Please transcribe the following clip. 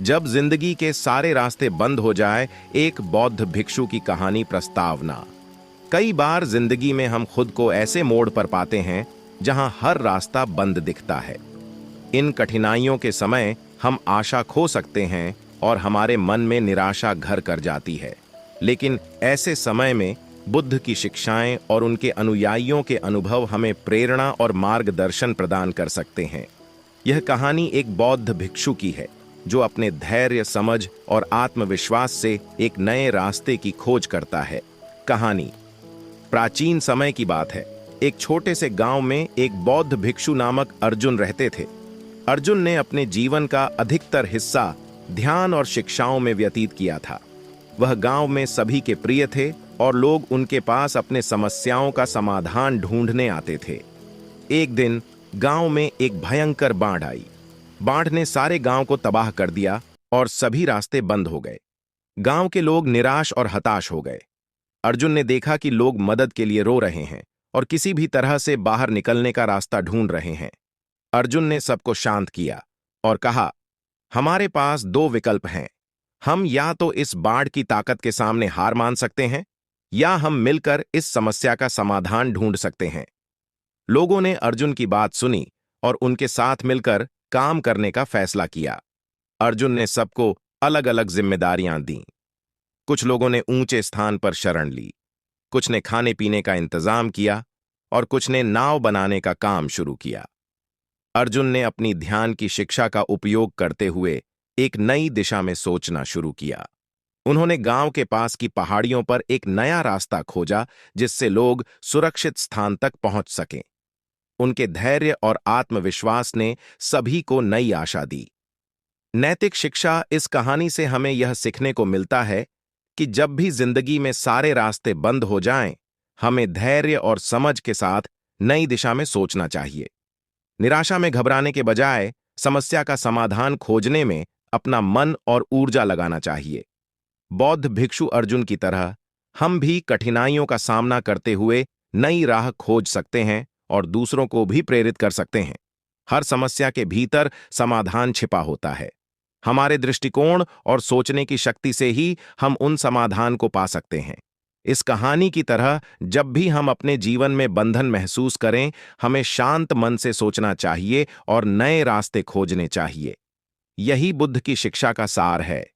जब जिंदगी के सारे रास्ते बंद हो जाए, एक बौद्ध भिक्षु की कहानी प्रस्तावना। कई बार जिंदगी में हम खुद को ऐसे मोड़ पर पाते हैं जहां हर रास्ता बंद दिखता है। इन कठिनाइयों के समय हम आशा खो सकते हैं और हमारे मन में निराशा घर कर जाती है। लेकिन ऐसे समय में बुद्ध की शिक्षाएं और उनके अनुयायियों के अनुभव हमें प्रेरणा और मार्गदर्शन प्रदान कर सकते हैं। यह कहानी एक बौद्ध भिक्षु की है जो अपने धैर्य, समझ और आत्मविश्वास से एक नए रास्ते की खोज करता है। कहानी प्राचीन समय की बात है। एक छोटे से गांव में एक बौद्ध भिक्षु नामक अर्जुन रहते थे। अर्जुन ने अपने जीवन का अधिकतर हिस्सा ध्यान और शिक्षाओं में व्यतीत किया था। वह गांव में सभी के प्रिय थे और लोग उनके पास अपने समस्याओं का समाधान ढूंढने आते थे। एक दिन गांव में एक भयंकर बाढ़ आई। बाढ़ ने सारे गांव को तबाह कर दिया और सभी रास्ते बंद हो गए। गांव के लोग निराश और हताश हो गए। अर्जुन ने देखा कि लोग मदद के लिए रो रहे हैं और किसी भी तरह से बाहर निकलने का रास्ता ढूंढ रहे हैं। अर्जुन ने सबको शांत किया और कहा, हमारे पास दो विकल्प हैं। हम या तो इस बाढ़ की ताकत के सामने हार मान सकते हैं या हम मिलकर इस समस्या का समाधान ढूंढ सकते हैं। लोगों ने अर्जुन की बात सुनी और उनके साथ मिलकर काम करने का फैसला किया। अर्जुन ने सबको अलग अलग जिम्मेदारियां दीं। कुछ लोगों ने ऊंचे स्थान पर शरण ली, कुछ ने खाने पीने का इंतजाम किया और कुछ ने नाव बनाने का काम शुरू किया। अर्जुन ने अपनी ध्यान की शिक्षा का उपयोग करते हुए एक नई दिशा में सोचना शुरू किया। उन्होंने गांव के पास की पहाड़ियों पर एक नया रास्ता खोजा जिससे लोग सुरक्षित स्थान तक पहुंच सकें। उनके धैर्य और आत्मविश्वास ने सभी को नई आशा दी। नैतिक शिक्षा इस कहानी से हमें यह सीखने को मिलता है कि जब भी जिंदगी में सारे रास्ते बंद हो जाएं, हमें धैर्य और समझ के साथ नई दिशा में सोचना चाहिए। निराशा में घबराने के बजाय समस्या का समाधान खोजने में अपना मन और ऊर्जा लगाना चाहिए। बौद्ध भिक्षु अर्जुन की तरह हम भी कठिनाइयों का सामना करते हुए नई राह खोज सकते हैं और दूसरों को भी प्रेरित कर सकते हैं। हर समस्या के भीतर समाधान छिपा होता है। हमारे दृष्टिकोण और सोचने की शक्ति से ही हम उन समाधान को पा सकते हैं। इस कहानी की तरह जब भी हम अपने जीवन में बंधन महसूस करें, हमें शांत मन से सोचना चाहिए और नए रास्ते खोजने चाहिए। यही बुद्ध की शिक्षा का सार है।